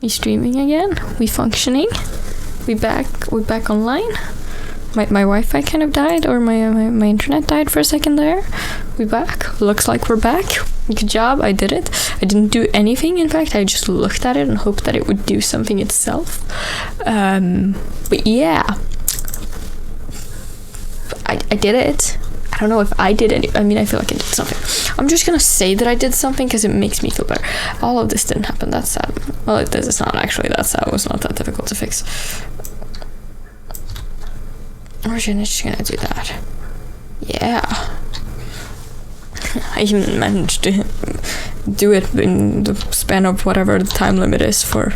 We streaming again. We functioning. We back online. My Wi-Fi kind of died, or my internet died for a second there. We back. Looks like we're back. Good job, I did it. I didn't do anything, in fact. I just looked at it and hoped that it would do something itself. But yeah. I did it. I don't know if I did any. I mean, I feel like I did something. I'm just gonna say that I did something because it makes me feel better. All of this didn't happen. That's sad. Well, it's not actually that sad. It was not that difficult to fix. We're just gonna do that. Yeah. I even managed to do it in the span of whatever the time limit is for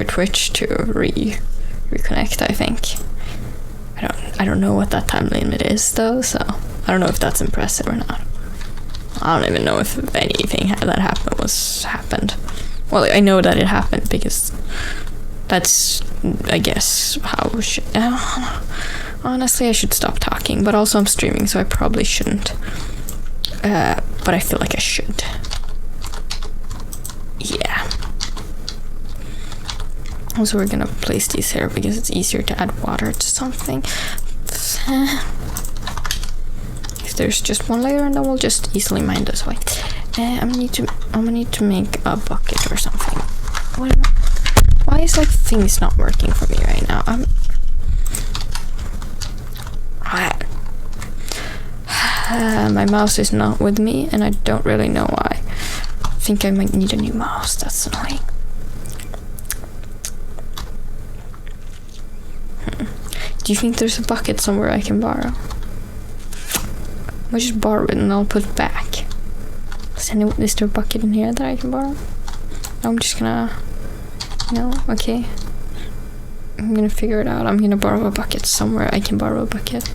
Twitch to reconnect. I think. I don't know what that time limit is though, so I don't know if that's impressive or not. I don't even know if anything that happened. Well, I know that it happened because that's, I guess, how honestly I should stop talking, but also I'm streaming, so I probably shouldn't. But I feel like I should. Yeah. So we're gonna place these here because it's easier to add water to something. If there's just one layer, and then we'll just easily mine this way. I'm gonna need to make a bucket or something. Why is like things not working for me right now? My mouse is not with me, and I don't really know why. I think I might need a new mouse. That's annoying. Do you think there's a bucket somewhere I can borrow? I'll just borrow it and I'll put it back. Is there a bucket in here that I can borrow? I'm just gonna... No? Okay. I'm gonna figure it out. I'm gonna borrow a bucket somewhere I can borrow a bucket.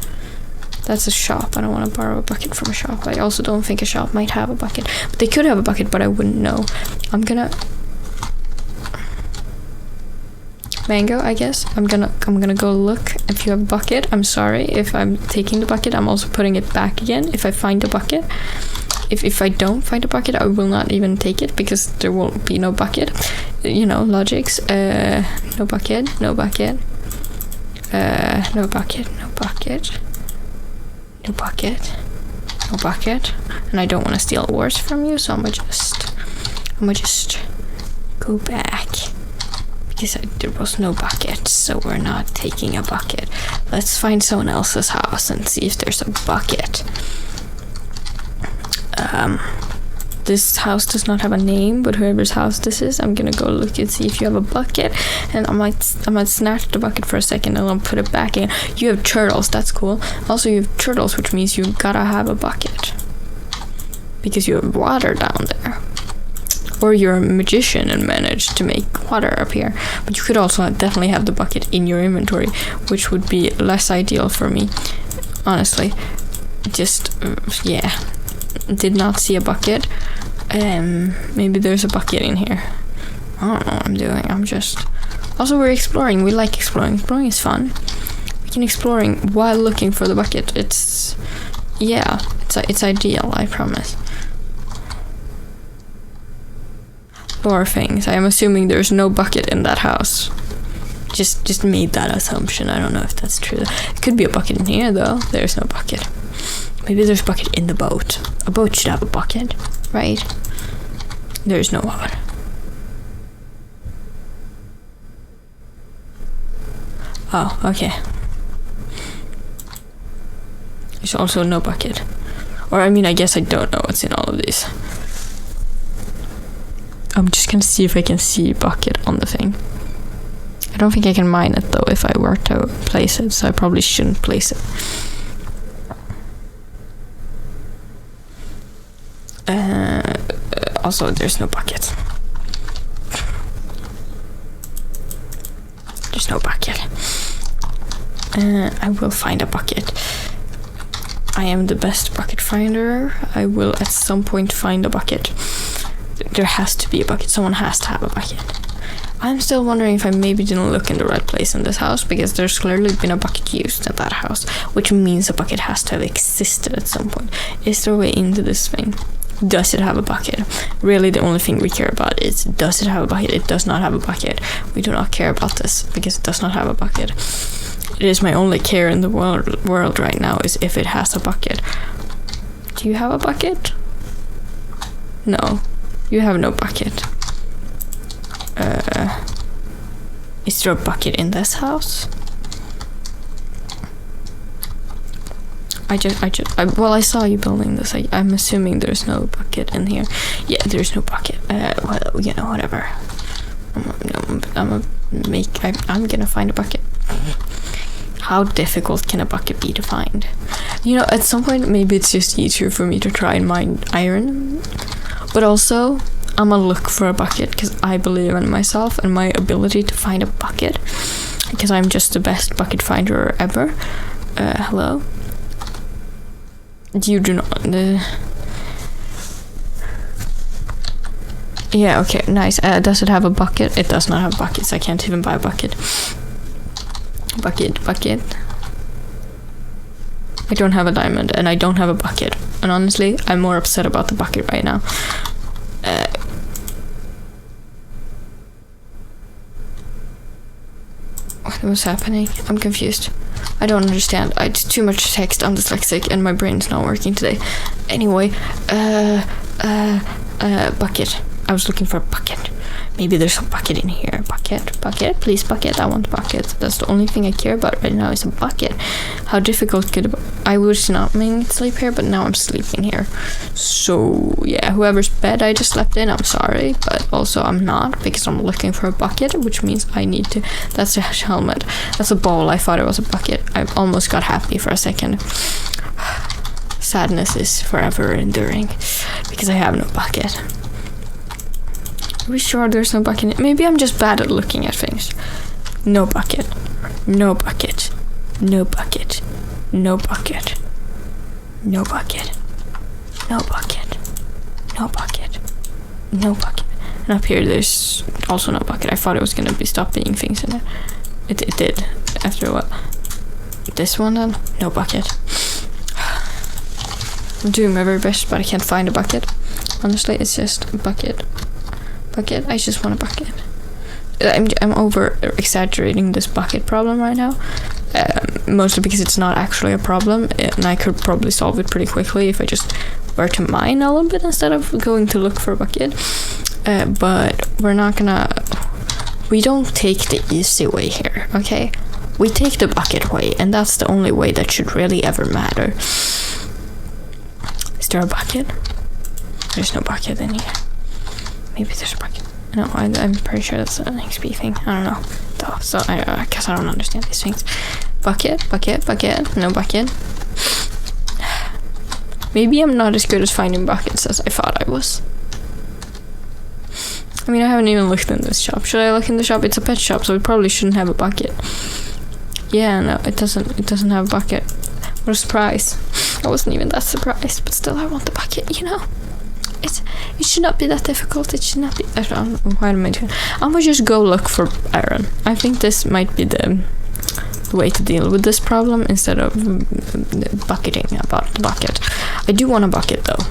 That's a shop. I don't want to borrow a bucket from a shop. I also don't think a shop might have a bucket. But they could have a bucket, but I wouldn't know. I'm gonna... Mango, I guess. I'm gonna go look if you have a bucket. I'm sorry if I'm taking the bucket. I'm also putting it back again if I find a bucket. If I don't find a bucket, I will not even take it because there won't be no bucket. You know, logics. No bucket, no bucket. No bucket, no bucket. No bucket. No bucket. And I don't want to steal ores from you, so I'm gonna just go back. Because there was no bucket, so we're not taking a bucket. Let's find someone else's house and see if there's a bucket. This house does not have a name, but whoever's house this is, I'm gonna go look and see if you have a bucket. And I might snatch the bucket for a second and I'll put it back in. You have turtles, that's cool. Also, you have turtles, which means you gotta have a bucket. Because you have water down there. Or you're a magician and managed to make water appear. But you could also definitely have the bucket in your inventory, which would be less ideal for me, honestly. Just, yeah. Did not see a bucket. Maybe there's a bucket in here. I don't know what I'm doing. I'm just... Also, we're exploring. We like exploring. Exploring is fun. We can exploring while looking for the bucket. It's... Yeah. It's ideal, I promise. Or things. I am assuming there's no bucket in that house. Just made that assumption. I don't know if that's true. It could be a bucket in here, though. There's no bucket. Maybe there's a bucket in the boat. A boat should have a bucket, right? There's no one. Oh, okay. There's also no bucket. Or, I mean, I guess I don't know what's in all of these. I'm just gonna see if I can see bucket on the thing. I don't think I can mine it, though, if I were to place it, so I probably shouldn't place it. Also, there's no bucket. There's no bucket. I will find a bucket. I am the best bucket finder. I will at some point find a bucket. There has to be a bucket. Someone has to have a bucket. I'm still wondering if I maybe didn't look in the right place in this house, because there's clearly been a bucket used in that house, which means a bucket has to have existed at some point. Is there a way into this thing? Does it have a bucket? Really, the only thing we care about is, does it have a bucket? It does not have a bucket. We do not care about this because it does not have a bucket. It is my only care in the world right now is if it has a bucket. Do you have a bucket? No, you have no bucket. Is there a bucket in this house? I saw you building this. I'm assuming there's no bucket in here. Yeah, there's no bucket. Well, you know, whatever. I'm gonna find a bucket. How difficult can a bucket be to find? You know, at some point, maybe it's just easier for me to try and mine iron. But also, I'm gonna look for a bucket because I believe in myself and my ability to find a bucket. Because I'm just the best bucket finder ever. Hello? You do not. Yeah, okay, nice. Does it have a bucket? It does not have buckets. I can't even buy a bucket. Bucket. I don't have a diamond and I don't have a bucket. And honestly, I'm more upset about the bucket right now. What's happening? I'm confused. I don't understand. It's too much text. I'm dyslexic and my brain's not working today. Anyway, bucket. I was looking for a bucket. Maybe there's a bucket in here. Bucket, please bucket. I want a bucket. That's the only thing I care about right now is a bucket. How difficult could I was not meaning to sleep here, but now I'm sleeping here. So yeah, whoever's bed I just slept in, I'm sorry, but also I'm not because I'm looking for a bucket, which means I need to. That's a helmet. That's a bowl. I thought it was a bucket. I almost got happy for a second. Sadness is forever enduring because I have no bucket. Are we sure there's no bucket? Maybe I'm just bad at looking at things. No bucket. No bucket. No bucket. No bucket. No bucket. No bucket. No bucket. No bucket. And up here there's also no bucket. I thought it was gonna be stop being things in there. It did after a while. This one then? No bucket. I'm doing my very best, but I can't find a bucket. Honestly, it's just a bucket. Bucket. I just want a bucket. I'm over exaggerating this bucket problem right now, mostly because it's not actually a problem, and I could probably solve it pretty quickly if I just were to mine a little bit instead of going to look for a bucket. But we don't take the easy way here, okay? We take the bucket way, and that's the only way that should really ever matter. Is there a bucket? There's no bucket in here. Maybe there's a bucket. No, I'm pretty sure that's an XP thing. I don't know. Though, so I guess I don't understand these things. Bucket. No bucket. Maybe I'm not as good at finding buckets as I thought I was. I mean, I haven't even looked in this shop. Should I look in the shop? It's a pet shop, so it probably shouldn't have a bucket. Yeah, no, it doesn't. It doesn't have a bucket. What a surprise. I wasn't even that surprised, but still I want the bucket, you know? It should not be that difficult. It should not be. What am I doing? I'm gonna just go look for iron. I think this might be the way to deal with this problem instead of bucketing about the bucket. I do want a bucket though.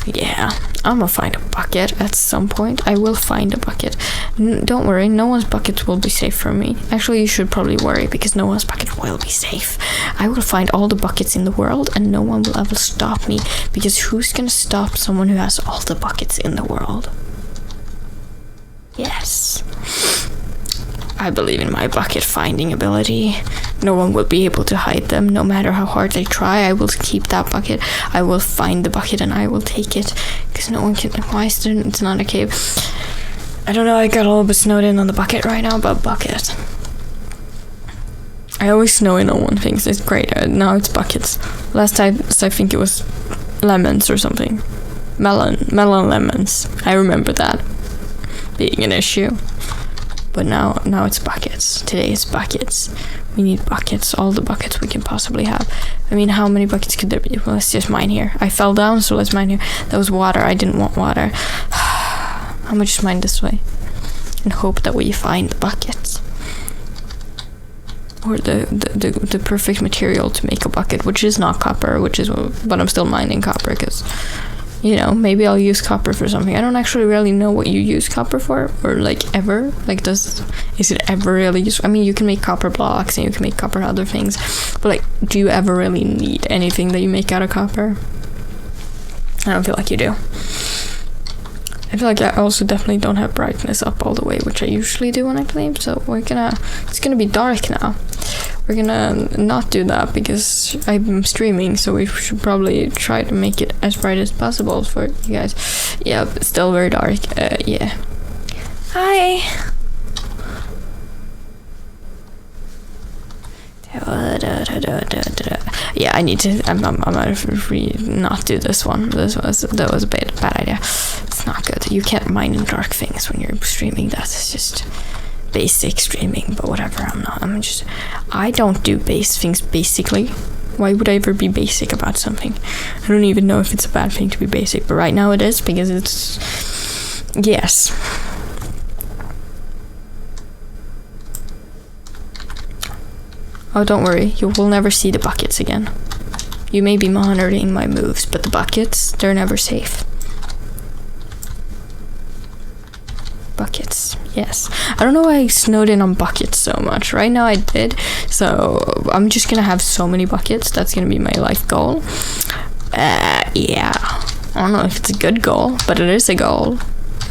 Yeah, I'm gonna find a bucket at some point. I will find a bucket. Don't worry, no one's bucket will be safe from me. Actually, you should probably worry because no one's bucket will be safe. I will find all the buckets in the world and no one will ever stop me because who's gonna stop someone who has all the buckets in the world? Yes. I believe in my bucket finding ability. No one will be able to hide them, no matter how hard they try. I will keep that bucket. I will find the bucket and I will take it. Because no one can. Why is there, it's not a cave? I don't know, I got a little bit snowed in on the bucket right now, but bucket. I always snow in on one thing, so it's great. Now it's buckets. Last time, I think it was lemons or something. Melon lemons. I remember that being an issue. But now it's buckets. Today is buckets. We need buckets. All the buckets we can possibly have. I mean, how many buckets could there be? Well, let's just mine here. I fell down, so let's mine here. That was water. I didn't want water. I'm gonna just mine this way. And hope that we find the buckets. or the perfect material to make a bucket, which is not copper, but I'm still mining copper because, you know, maybe I'll use copper for something. I don't actually really know what you use copper for, or like ever. Like, is it ever really useful? I mean, you can make copper blocks and you can make copper other things, but like, do you ever really need anything that you make out of copper? I don't feel like you do. I feel like I also definitely don't have brightness up all the way, which I usually do when I play. So it's gonna be dark now. We're gonna not do that because I'm streaming, so we should probably try to make it as bright as possible for you guys. Yeah, but still very dark. Yeah. Hi. Yeah, I need to. I'm gonna not do this one. That was a bad idea. It's not good. You can't mine in dark things when you're streaming. That's just basic streaming. But whatever. I don't do base things basically. Why would I ever be basic about something? I don't even know if it's a bad thing to be basic. But right now it is because it's. Yes. Oh, don't worry, you will never see the buckets again. You may be monitoring my moves, but the buckets, they're never safe. Buckets, yes. I don't know why I snowed in on buckets so much. Right now I did, so I'm just gonna have so many buckets. That's gonna be my life goal. Yeah. I don't know if it's a good goal, but it is a goal.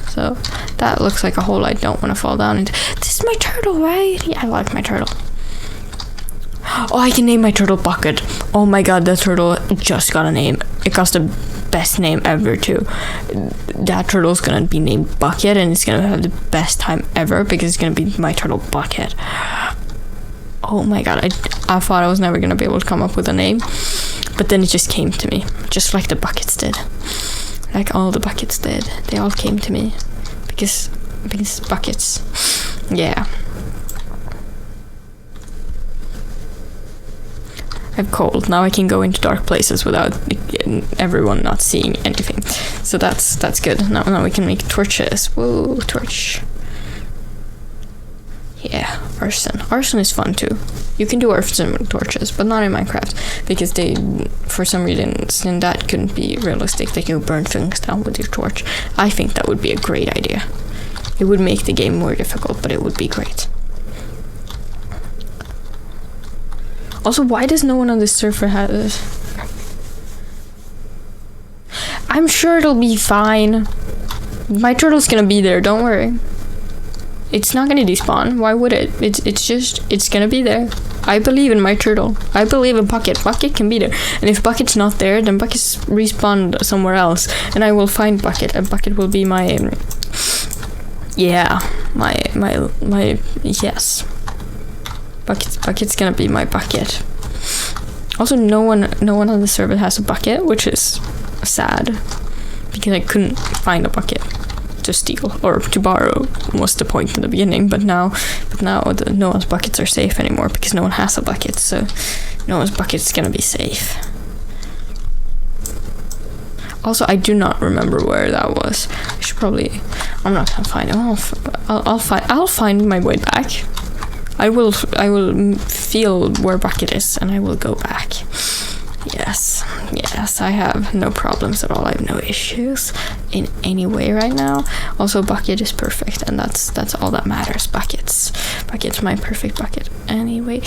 So, that looks like a hole I don't want to fall down into. This is my turtle, right? Yeah, I like my turtle. Oh, I can name my turtle Bucket. Oh my god, that turtle just got a name. It got the best name ever too. That turtle's gonna be named Bucket, and it's gonna have the best time ever because it's gonna be my turtle Bucket. Oh my god, I thought I was never gonna be able to come up with a name, but then it just came to me, just like the buckets did. Like all the buckets did. They all came to me because buckets. Yeah. I'm cold. Now I can go into dark places without everyone not seeing anything. So that's good. Now we can make torches. Whoa, torch. Yeah, arson. Arson is fun too. You can do arson with torches, but not in Minecraft because they, for some reason, that couldn't be realistic. That you burn things down with your torch. I think that would be a great idea. It would make the game more difficult, but it would be great. Also, why does no one on this server have this? I'm sure it'll be fine. My turtle's gonna be there, don't worry. It's not gonna despawn. Why would it? It's gonna be there. I believe in my turtle. I believe in Bucket. Bucket can be there. And if Bucket's not there, then Bucket's respawned somewhere else. And I will find Bucket. And Bucket will be my... Yeah. My yes. Bucket's gonna be my bucket. Also, no one on the server has a bucket, which is sad because I couldn't find a bucket to steal or to borrow was the point in the beginning. But now no one's buckets are safe anymore because no one has a bucket, so no one's bucket's gonna be safe. Also, I do not remember where that was. I should probably. I'm not gonna find it. I'll find my way back. I will feel where Bucket is, and I will go back. Yes, I have no problems at all. I have no issues in any way right now. Also, Bucket is perfect, and that's all that matters. Bucket's my perfect bucket. Anyway,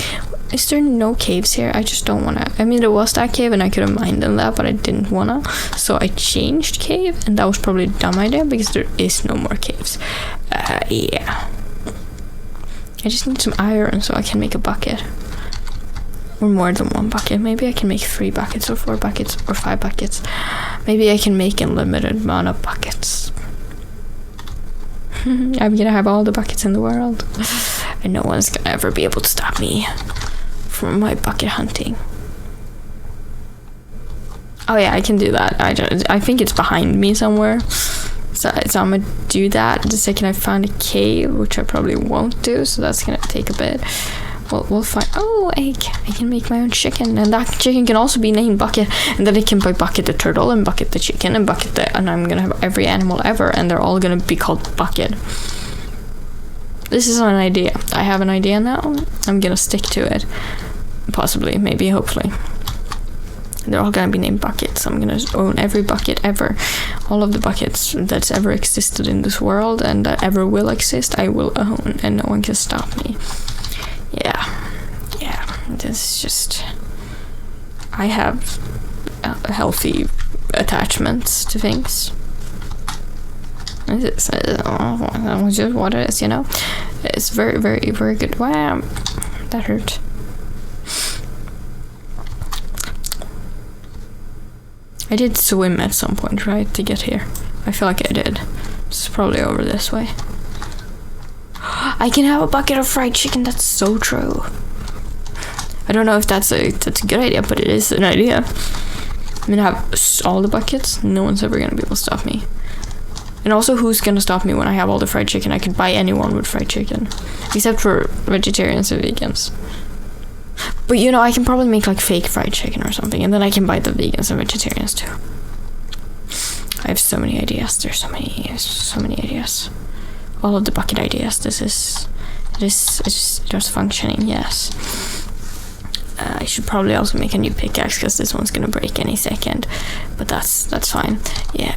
is there no caves here? I just don't wanna. I mean, there was that cave, and I could have mined in that, but I didn't wanna. So I changed cave, and that was probably a dumb idea because there is no more caves. Yeah. I just need some iron so I can make a bucket. Or more than one bucket. Maybe I can make 3 buckets or 4 buckets or 5 buckets. Maybe I can make a limited amount of buckets. I'm gonna have all the buckets in the world. And no one's gonna ever be able to stop me from my bucket hunting. Oh yeah, I can do that. I think it's behind me somewhere. So I'm gonna do that the second I find a cave, which I probably won't do, so that's gonna take a bit. We'll find. Oh, egg! I can make my own chicken, and that chicken can also be named Bucket, and then I can Bucket the turtle, and Bucket the chicken, and and I'm gonna have every animal ever, and they're all gonna be called Bucket. This is an idea. I have an idea now. I'm gonna stick to it. Possibly, maybe, hopefully. They're all gonna be named buckets. I'm gonna own every bucket ever. All of the buckets that's ever existed in this world and that ever will exist, I will own, and no one can stop me. Yeah. This is just... I have healthy attachments to things. It's just what it is, you know? It's very, very, very good. Wow. That hurt. I did swim at some point, right, to get here. I feel like I did. It's probably over this way. I can have a bucket of fried chicken. That's so true. I don't know if that's a good idea, but it is an idea. I'm gonna have all the buckets. No one's ever gonna be able to stop me. And also, who's gonna stop me when I have all the fried chicken? I could buy anyone with fried chicken, except for vegetarians and vegans. But you know, I can probably make like fake fried chicken or something, and then I can buy the vegans and vegetarians too. I have so many ideas. There's so many ideas. All of the bucket ideas. It's just functioning. Yes. I should probably also make a new pickaxe because this one's gonna break any second. But that's fine. Yeah.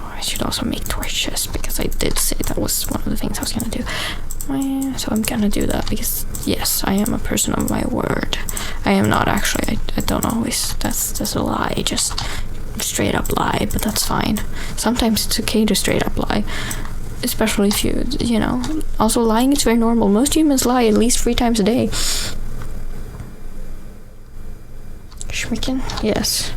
I should also make torches because I did say that was one of the things I was gonna do. So I'm gonna do that because yes, I am a person of my word. I am not actually. I don't always. That's a lie. Just straight up lie, but that's fine. Sometimes it's okay to straight up lie, especially if you know. Also, lying is very normal. Most humans lie at least 3 times a day. Schmicken? Yes,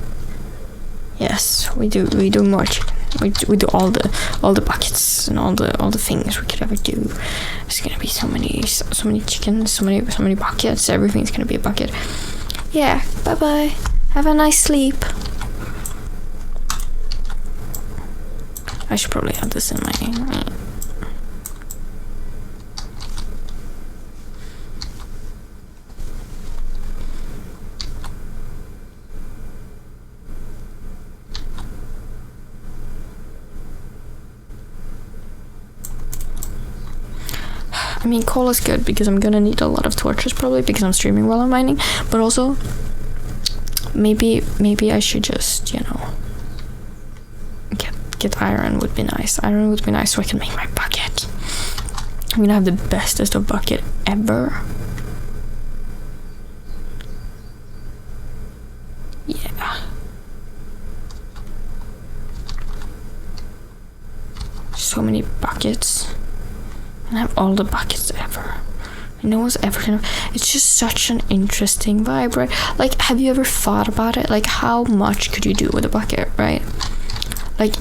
we do more chicken. We do all the buckets and all the things we could ever do. There's gonna be so many chickens, so many buckets. Everything's gonna be a bucket. Yeah. Bye bye. Have a nice sleep. I should probably have this in my. I mean, coal is good because I'm gonna need a lot of torches probably because I'm streaming while I'm mining. But also, maybe I should just, you know, get iron would be nice. Iron would be nice so I can make my bucket. I'm gonna have the bestest of bucket ever. Yeah. So many buckets. And have all the buckets ever. No one's ever gonna. It's just such an interesting vibe, right? Like, have you ever thought about it? Like, how much could you do with a bucket, right? Like,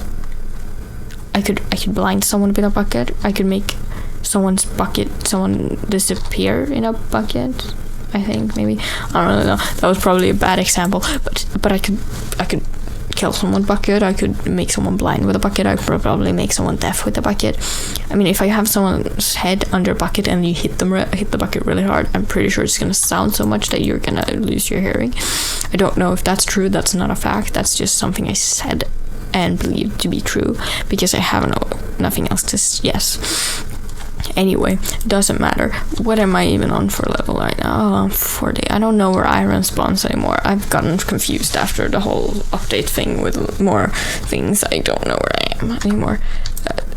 I could blind someone with a bucket. I could make someone disappear in a bucket. I think maybe. I don't really know. That was probably a bad example, but I could kill someone with a bucket. I could make someone blind with a bucket. I could probably make someone deaf with a bucket. I mean, if I have someone's head under a bucket and you hit the bucket really hard, I'm pretty sure it's gonna sound so much that you're gonna lose your hearing. I don't know if that's true. That's not a fact. That's just something I said and believed to be true because I have nothing else to yes. Anyway, doesn't matter. What am I even on for level right now? Oh, I'm 40. I don't know where iron spawns anymore. I've gotten confused after the whole update thing with more things. I don't know where I am anymore.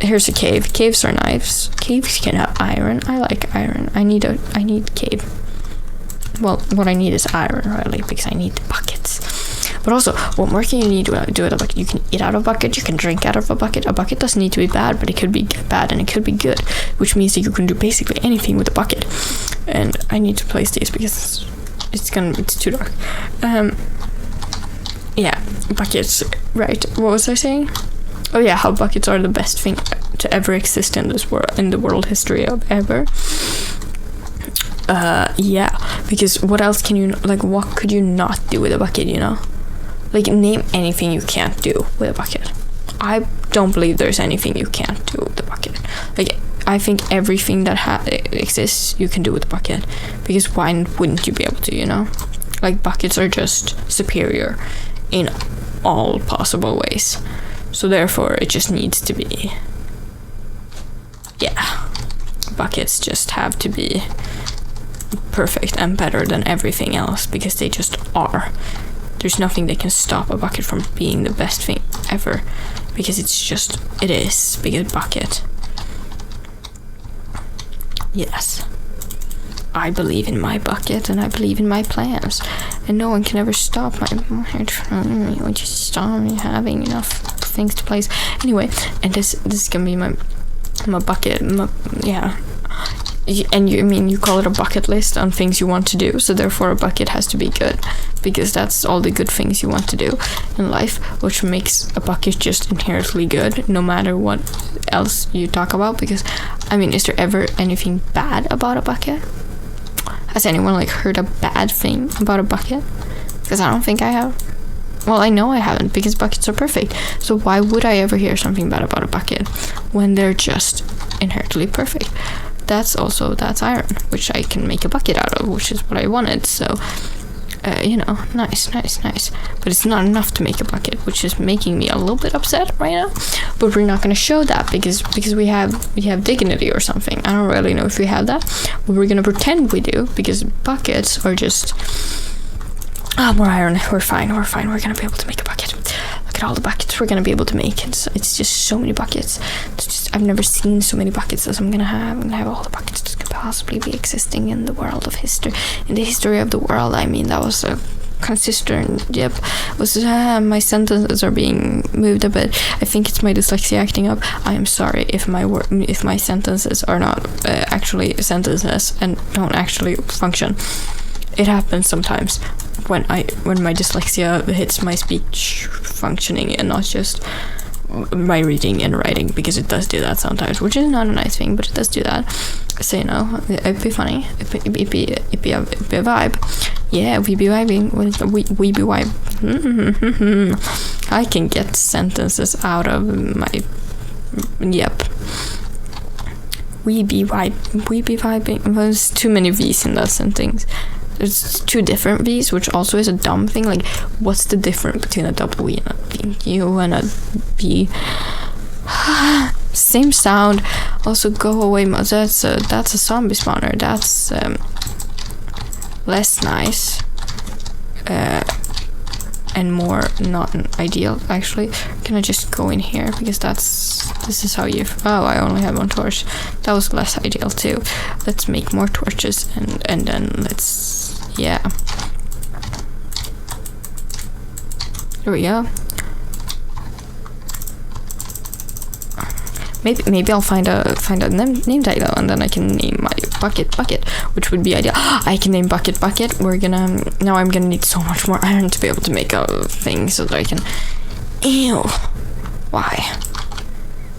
Here's a cave. Caves are nice. Caves can have iron. I like iron. I need cave. Well, what I need is iron, really, because I need buckets. But also, what more can you need to do with a bucket? You can eat out of a bucket, you can drink out of a bucket. A bucket doesn't need to be bad, but it could be bad and it could be good, which means that you can do basically anything with a bucket. And I need to place these because it's too dark. Yeah, buckets, right. What was I saying? Oh yeah, how buckets are the best thing to ever exist in this world, in the world history of ever. Yeah, because what else can you, like, what could you not do with a bucket, you know? Like, name anything you can't do with a bucket. I don't believe there's anything you can't do with a bucket. Like, I think everything that exists you can do with a bucket, because why wouldn't you be able to, you know? Like, buckets are just superior in all possible ways. So therefore it just needs to be, yeah, buckets just have to be perfect and better than everything else, because they just are. There's nothing that can stop a bucket from being the best thing ever, because it is, because bucket. Yes. I believe in my bucket and I believe in my plans, and no one can ever stop my just stop me having enough things to place. Anyway, and this is gonna be my bucket. Yeah. And you call it a bucket list on things you want to do, so therefore a bucket has to be good, because that's all the good things you want to do in life, which makes a bucket just inherently good no matter what else you talk about. Because I mean, is there ever anything bad about a bucket? Has anyone like heard a bad thing about a bucket? Because I don't think I have. Well, I know I haven't, because buckets are perfect. So why would I ever hear something bad about a bucket when they're just inherently perfect? That's iron, which I can make a bucket out of, which is what I wanted. So, you know, nice. But it's not enough to make a bucket, which is making me a little bit upset right now. But we're not going to show that because we have dignity or something. I don't really know if we have that, but we're going to pretend we do, because buckets are just more iron. We're fine. We're going to be able to make a bucket. Look at all the buckets we're going to be able to make. It's just so many buckets. I've never seen so many buckets as I'm going to have. I'm going to have all the buckets that could possibly be existing in the world of history. In the history of the world, I mean, that was a consistent, yep. My sentences are being moved a bit. I think it's my dyslexia acting up. I am sorry if my sentences are not actually sentences and don't actually function. It happens sometimes when my dyslexia hits my speech functioning and not just my reading and writing, because it does do that sometimes, which is not a nice thing, but it does do that. So, you know, it'd be funny. It'd be a vibe. Yeah, we be vibing. We be vibe. I can get sentences out of my. Yep. We be vibing. There's too many V's in that sentence. There's two different V's, which also is a dumb thing. Like, what's the difference between a W and a U and a B? Same sound. Also, go away. That's a zombie spawner. That's less nice and more not ideal. Actually, can I just go in here, because this is how you. Oh, I only have one torch. That was less ideal too. Let's make more torches and then let's. Yeah. There we go. Maybe I'll find a name title, and then I can name my bucket, which would be ideal. I can name bucket. Now I'm gonna need so much more iron to be able to make a thing so that I can. Ew. Why?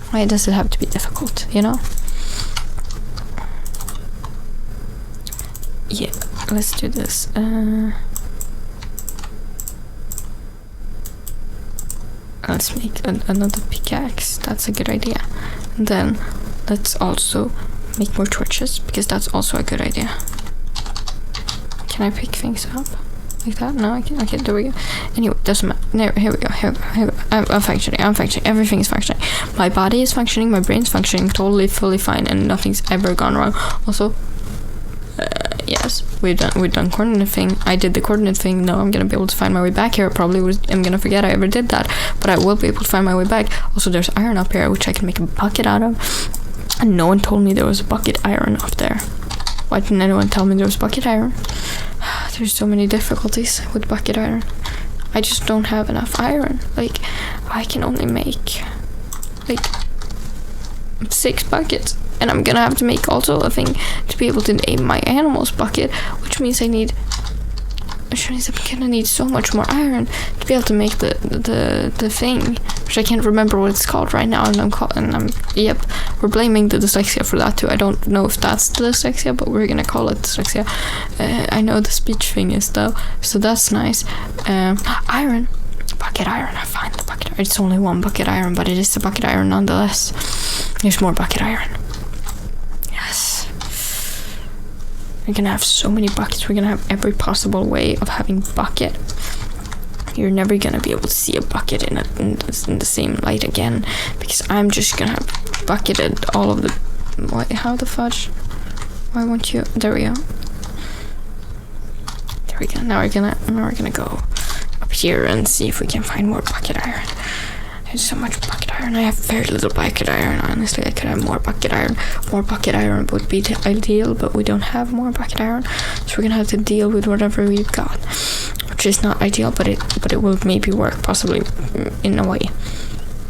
Why does it have to be difficult? You know. Yeah. Let's do this. Let's make another pickaxe. That's a good idea. And then let's also make more torches, because that's also a good idea. Can I pick things up like that? No, I can. Okay, there we go. Anyway, doesn't matter. Here we go. I'm functioning. Everything is functioning. My body is functioning. My brain's functioning totally, fully fine, and nothing's ever gone wrong. Also, yes, we've done coordinate thing. I did the coordinate thing. No, I'm gonna be able to find my way back here. I'm gonna forget I ever did that, but I will be able to find my way back. Also, there's iron up here, which I can make a bucket out of. And no one told me there was bucket iron up there. Why didn't anyone tell me there was bucket iron? There's so many difficulties with bucket iron. I just don't have enough iron. Like, I can only make like 6 buckets. And I'm gonna have to make also a thing to be able to name my animals bucket, which means I'm gonna need so much more iron to be able to make the thing, which I can't remember what it's called right now, yep, we're blaming the dyslexia for that too. I don't know if that's the dyslexia, but we're gonna call it dyslexia. I know the speech thing is though, so that's nice. Iron. Bucket iron. I find the bucket iron. It's only one bucket iron, but it is the bucket iron nonetheless. There's more bucket iron. We're gonna have so many buckets. We're gonna have every possible way of having bucket. You're never gonna be able to see a bucket in the same light again, because I'm just gonna have bucketed all of the. Why? How the fudge? Why won't you? There we go. There we go. Now we're gonna go up here and see if we can find more bucket iron. There's so much bucket iron. I have very little bucket iron. Honestly, I could have more bucket iron. More bucket iron would be ideal, but we don't have more bucket iron, so we're gonna have to deal with whatever we've got, which is not ideal, but it will maybe work, possibly, in a way.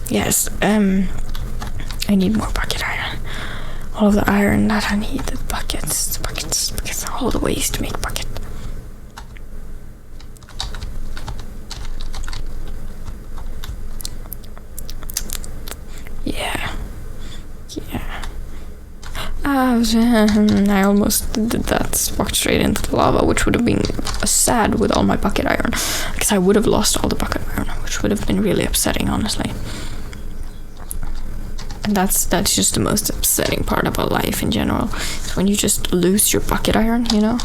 Yes. I need more bucket iron. All of the iron that I need, the buckets, all the ways to make bucket. Yeah. I almost did that, walked straight into the lava, which would have been sad with all my bucket iron, because I would have lost all the bucket iron, which would have been really upsetting, honestly. And that's just the most upsetting part about life in general, is when you just lose your bucket iron, you know?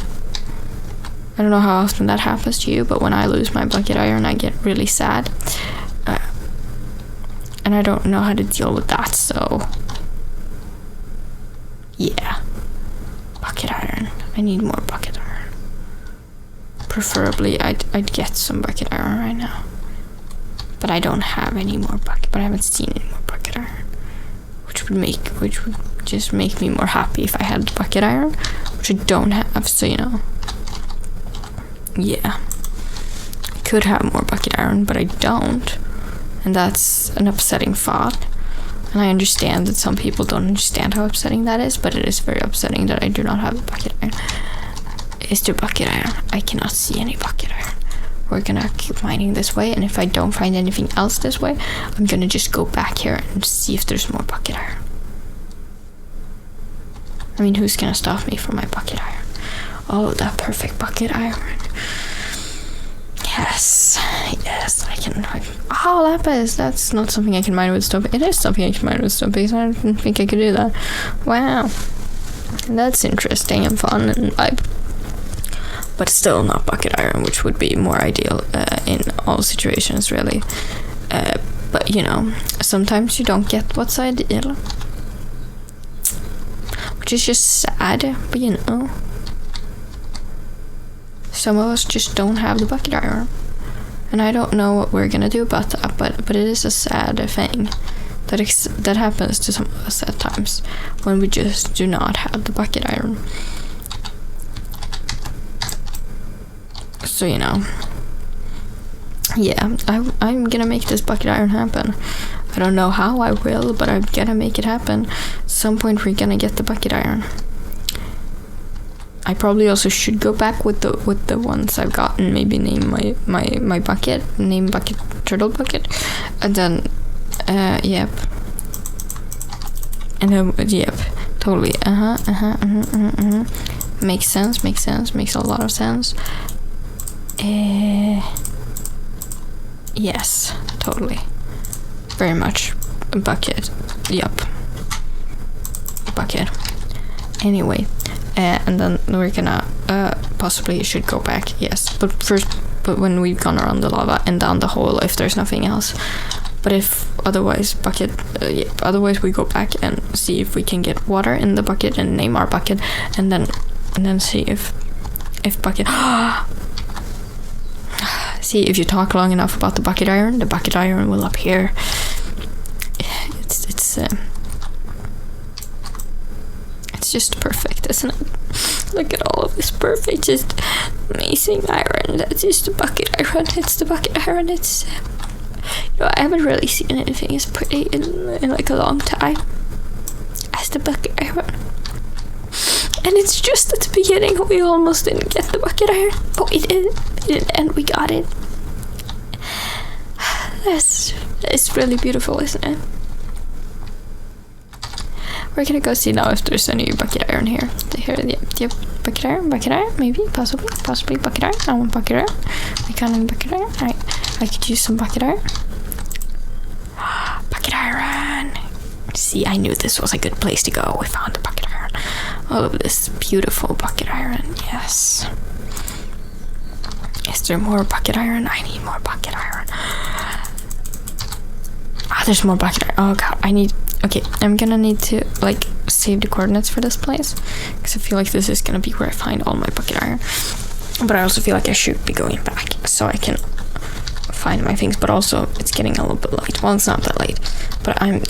I don't know how often that happens to you, but when I lose my bucket iron, I get really sad. And I don't know how to deal with that, so... yeah. Bucket iron. I need more bucket iron. Preferably, I'd get some bucket iron right now. But I don't have any more bucket, but I haven't seen any more bucket iron. Which would just make me more happy if I had bucket iron, which I don't have, so you know. Yeah. I could have more bucket iron, but I don't. And that's an upsetting thought. And I understand that some people don't understand how upsetting that is, but it is very upsetting that I do not have a bucket iron. Is there bucket iron? I cannot see any bucket iron. We're gonna keep mining this way, and if I don't find anything else this way, I'm gonna just go back here and see if there's more bucket iron. I mean, who's gonna stop me from my bucket iron? Oh, that perfect bucket iron. Yes, I can. Oh, lapis. That's not something I can mine with stone. It is something I can mine with stone piece. I didn't think I could do that. Wow, that's interesting and fun and vibe. But still not bucket iron, which would be more ideal in all situations, really. But you know, sometimes you don't get what's ideal, which is just sad. But you know. Some of us just don't have the bucket iron, and I don't know what we're gonna do about that. But it is a sad thing that happens to some of us at times when we just do not have the bucket iron. So you know, yeah, I'm gonna make this bucket iron happen. I don't know how I will, but I'm gonna make it happen. At some point we're gonna get the bucket iron. I probably also should go back with the ones I've gotten. Maybe name my bucket, turtle bucket, and then yep, and then yep, totally. Makes sense. Makes a lot of sense. Yes, totally, very much. A bucket. Yep, bucket. Anyway. And then we're gonna possibly should go back, yes. But when we've gone around the lava and down the hole, if there's nothing else. But if otherwise, bucket. Otherwise, we go back and see if we can get water in the bucket and name our bucket, and then see if bucket. See if you talk long enough about the bucket iron will appear. It's just perfect, isn't it? Look at all of this perfect, just amazing iron. That's just the bucket iron. It's the bucket iron. It's you know, I haven't really seen anything as pretty in like a long time as the bucket iron. And it's just at the beginning. We almost didn't get the bucket iron, but we did, and we got it. It's really beautiful, isn't it? We're gonna go see now if there's any bucket iron here. Yep, bucket iron, maybe, possibly bucket iron. I want bucket iron. We can't have bucket iron. I could use some bucket iron. Bucket iron. See, I knew this was a good place to go. We found the bucket iron. all of this beautiful bucket iron. Yes. Is there more bucket iron? I need more bucket iron. Ah, there's more bucket iron. Oh god, okay, I'm gonna need to like save the coordinates for this place, because I feel like this is gonna be where I find all my bucket iron. But I also feel like I should be going back so I can find my things. But also it's getting a little bit late. Well, it's not that late, but I'm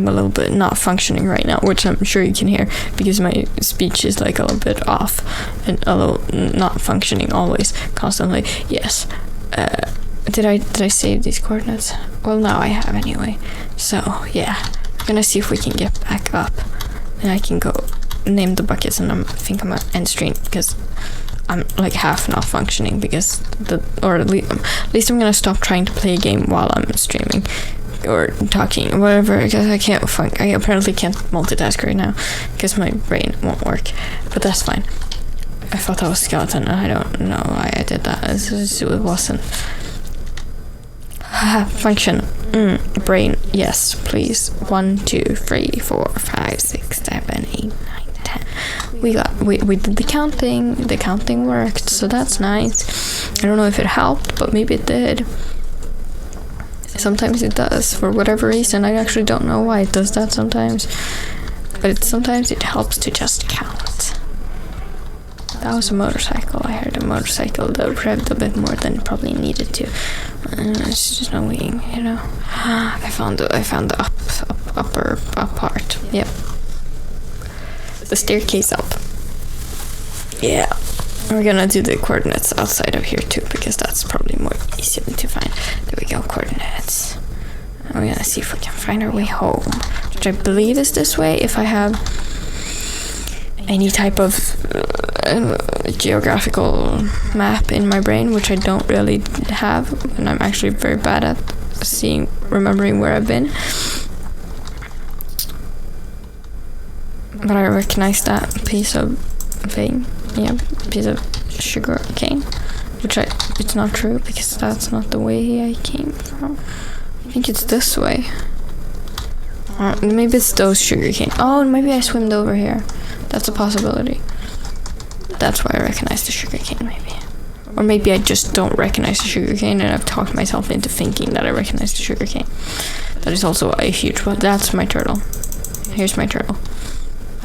a little bit not functioning right now, which I'm sure you can hear because my speech is like a little bit off and a little not functioning always, constantly. Yes. Did I save these coordinates? Well, now I have anyway. So yeah, I'm gonna see if we can get back up, and I can go name the buckets, and I think I'm gonna end stream because I'm like half not functioning because at least I'm gonna stop trying to play a game while I'm streaming or talking, whatever, because I apparently can't multitask right now because my brain won't work, but that's fine. I thought that was skeleton, and I don't know why I did that. It wasn't. Function. Brain. Yes, please. 1, 2, 3, 4, 5, 6, 7, 8, 9, 10. We did the counting. The counting worked, so that's nice. I don't know if it helped, but maybe it did. Sometimes it does, for whatever reason. I actually don't know why it does that sometimes. But sometimes it helps to just count. That was a motorcycle. I heard a motorcycle that revved a bit more than it probably needed to. It's just annoying, you know. I found the upper part. Yep. The staircase up. Yeah. We're gonna do the coordinates outside of here too, because that's probably more easier to find. There we go, coordinates. We're gonna see if we can find our way home, which I believe is this way if I have any type of geographical map in my brain, which I don't really have, and I'm actually very bad at remembering where I've been. But I recognize that piece of thing. Yeah, piece of sugar cane, which it's not true because that's not the way I came from. I think it's this way. Maybe it's those sugar cane. Oh, maybe I swimmed over here. That's a possibility. That's why I recognize the sugar cane, maybe. Or maybe I just don't recognize the sugar cane and I've talked myself into thinking that I recognize the sugar cane. That is also a huge one. That's my turtle. Here's my turtle.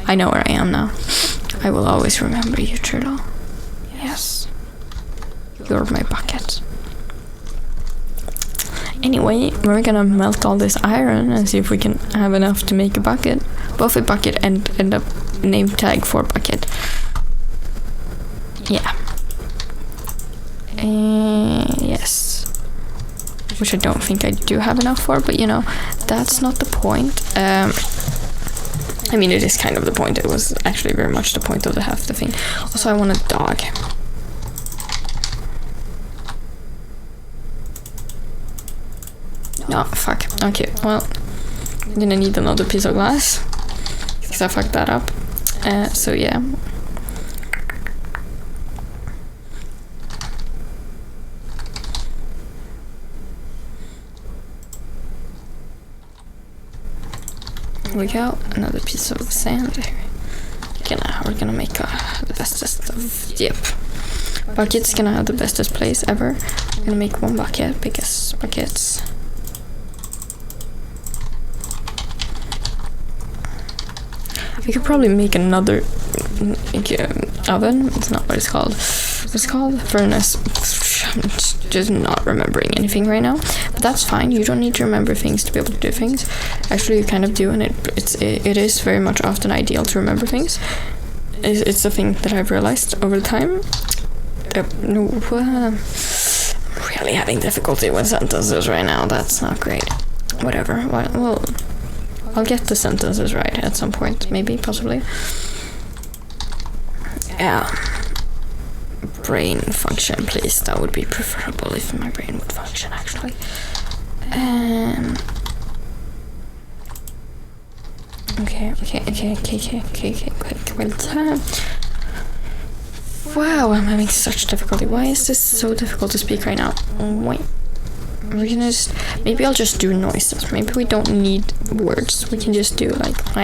I know where I am now. I will always remember you, turtle. Yes. You're my bucket. Anyway, we're gonna melt all this iron and see if we can have enough to make a bucket. Both a bucket and a name tag for bucket. Yeah. Yes. Which I don't think I do have enough for, but you know, that's not the point. I mean, it is kind of the point. It was actually very much the point of the half the thing. Also, I want a dog. No, fuck. Okay, well, I'm gonna need another piece of glass because I fucked that up. So yeah. Here we go. Another piece of sand. We're gonna make the bestest of. Yep. Bucket's gonna have the bestest place ever. I'm gonna make one bucket because buckets. We could probably make another oven. It's not what it's called. What's it called? Furnace. I'm just not remembering anything right now. But that's fine. You don't need to remember things to be able to do things. Actually, you kind of do, and it is very much often ideal to remember things. It's a thing that I've realized over time. I'm really having difficulty with sentences right now. That's not great. Whatever. Well, I'll get the sentences right at some point, maybe, possibly. Yeah. Brain function, please. That would be preferable if my brain would function, actually. Okay. Well, wow, I'm having such difficulty. Why is this so difficult to speak right now? Wait. We're gonna maybe I'll just do noises. Maybe we don't need words. We can just do like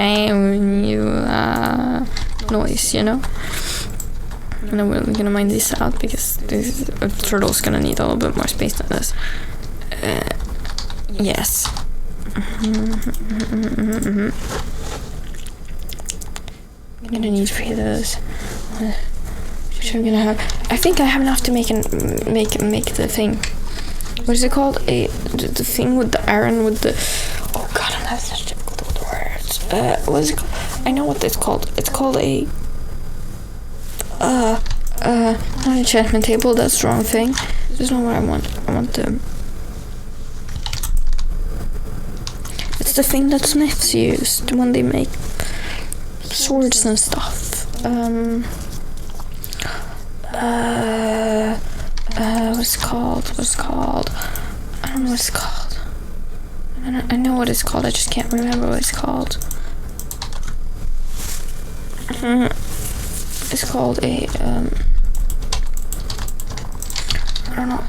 noise, you know. And I'm really gonna mine this out because this turtle's gonna need a little bit more space than this. Yes. I'm gonna need 3 of those. Which I'm gonna have. I think I have enough to make the thing. What is it called? The thing with the iron with the. Oh god, I'm having such difficulty with words. What is it called? I know what it's called. It's called a. Not an enchantment table. That's the wrong thing. This is not what I want. I want the. It's the thing that smiths used when they make swords and stuff. What's it called? I don't know what it's called. I know what it's called, I just can't remember what it's called. It's called a, I don't know.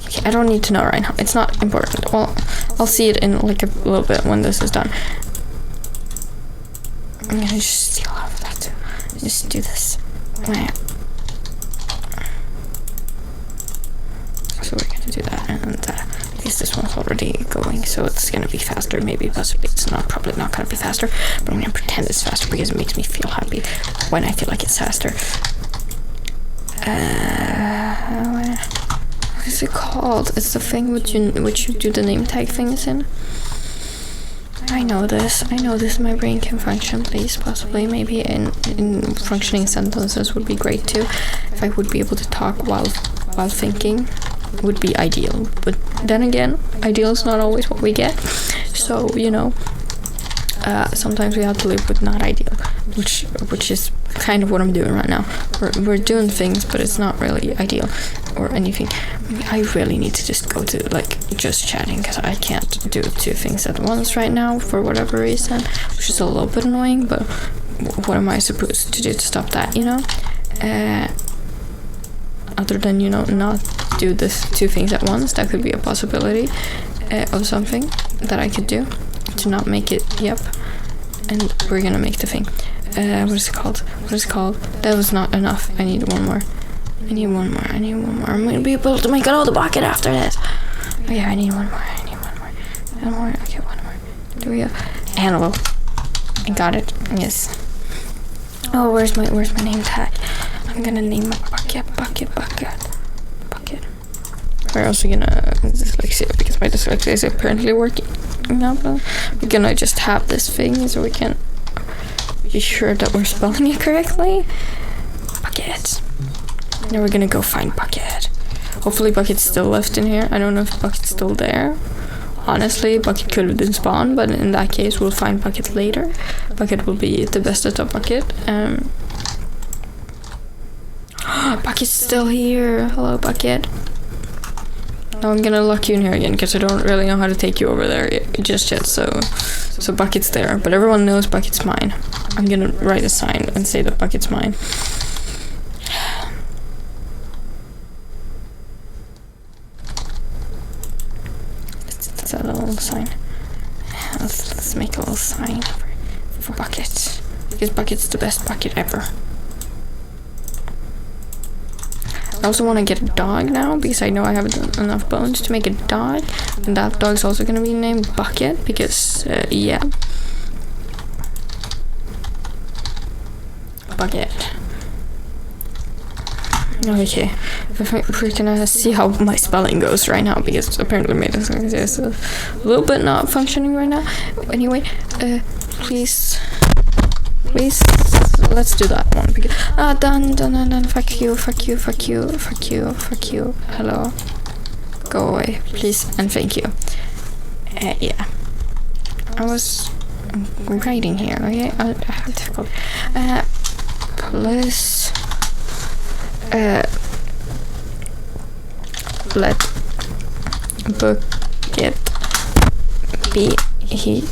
Okay, I don't need to know right now. It's not important. Well, I'll see it in like a little bit when this is done. I'm gonna just steal all of that. Just do this. So we're gonna do that, and at least this one's already going, so it's gonna be faster. Maybe, possibly, it's not. Probably not gonna be faster, but I'm gonna pretend it's faster because it makes me feel happy when I feel like it's faster. What is it called? It's the thing which you do the name tag things in. I know this. My brain can function, please. Possibly, maybe in functioning sentences would be great too. If I would be able to talk while thinking, would be ideal. But then again, ideal is not always what we get. So you know, sometimes we have to live with not ideal, which is kind of what I'm doing right now. We're doing things, but it's not really ideal or anything. I really need to just go to like just chatting because I can't do 2 things at once right now for whatever reason, which is a little bit annoying. But what am I supposed to do to stop that? You know, other than not do this 2 things at once. That could be a possibility of something that I could do to not make it. Yep, and we're gonna make the thing. What is it called? That was not enough. I need one more. I'm gonna be able to make another bucket after this. Oh yeah, I need one more. Okay, one more. There we go. Animal. I got it. Yes. Oh, where's my name tag? I'm gonna name my bucket. We're also gonna dyslexia because my dyslexia is apparently working. We're gonna just have this thing so we can be sure that we're spelling it correctly. Bucket. Now we're gonna go find Bucket. Hopefully Bucket's still left in here. I don't know if Bucket's still there. Honestly, Bucket could have been spawned, but in that case we'll find Bucket later. Bucket will be the best at the bucket. Bucket's still here. Hello, Bucket. Now I'm gonna lock you in here again because I don't really know how to take you over there just yet. So Bucket's there, but everyone knows Bucket's mine. I'm gonna write a sign and say that Bucket's mine. That's a little sign. Let's make a little sign for Bucket because Bucket's the best bucket ever. I also want to get a dog now because I know I have enough bones to make a dog, and that dog's also going to be named Bucket because yeah, Bucket. Okay, we're gonna see how my spelling goes right now because apparently my dyslexia is a little bit not functioning right now. Anyway, please, let's do that one because done. Fuck you. Hello, go away, please, and thank you. Yeah, I was writing here. Okay, I have difficult. Please. Let Bucket be he.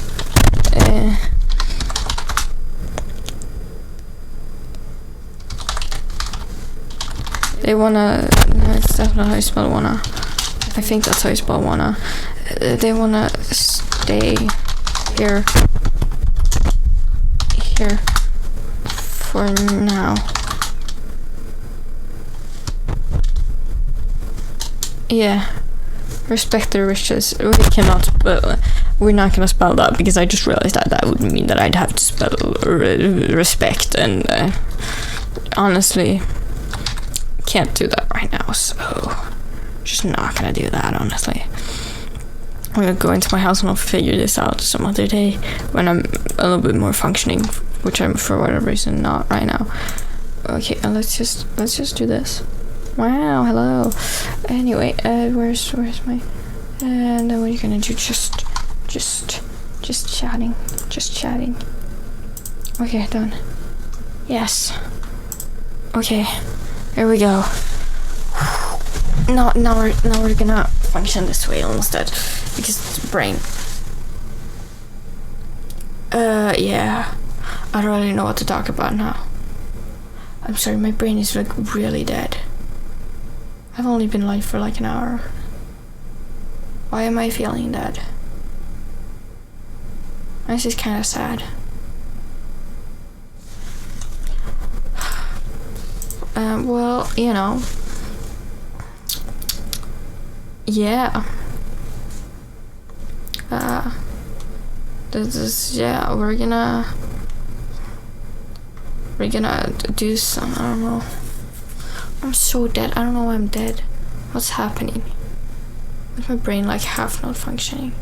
They wanna. No, it's definitely how you spell wanna. I think that's how you spell wanna. They wanna stay here for now. Yeah. Respect their wishes. We cannot spell. We're not gonna spell that because I just realized that would mean that I'd have to spell respect, and honestly, can't do that right now. So, just not gonna do that. Honestly, I'm gonna go into my house and I'll figure this out some other day when I'm a little bit more functioning, which I'm for whatever reason not right now. Okay, let's just do this. Wow, hello. Anyway, where's my, and then what are you gonna do? Just chatting. Okay, done. Yes. Okay, here we go. Now we're gonna function this way instead, because it's brain. Yeah. I don't really know what to talk about now. I'm sorry, my brain is like really dead. I've only been live for like an hour. Why am I feeling dead? This is kind of sad. Well, you know. Yeah. Yeah, we're gonna do some, I don't know. I'm so dead. I don't know why I'm dead. What's happening? With my brain like half not functioning.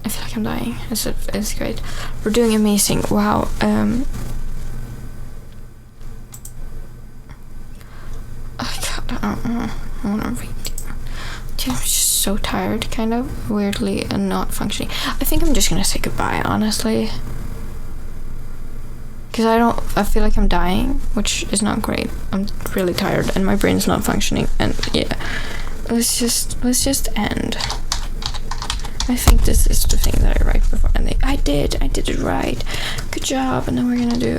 I feel like I'm dying. It's great. We're doing amazing. Wow. Oh God, I wanna read. Dude, I'm just so tired, kind of weirdly, and not functioning. I think I'm just gonna say goodbye, honestly. Because I feel like I'm dying, which is not great. I'm really tired and my brain's not functioning, and yeah. Let's just end. I think this is the thing that I write before, and I did it right. Good job. And then we're gonna do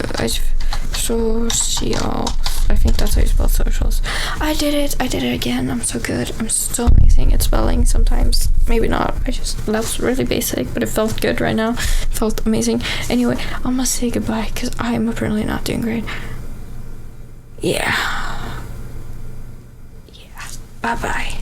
social. I think that's how you spell socials. I did it again. I'm so good. I'm so amazing at spelling sometimes. Maybe not. That was really basic, but it felt good right now. It felt amazing. Anyway, I must say goodbye because I'm apparently not doing great. Yeah. Bye-bye.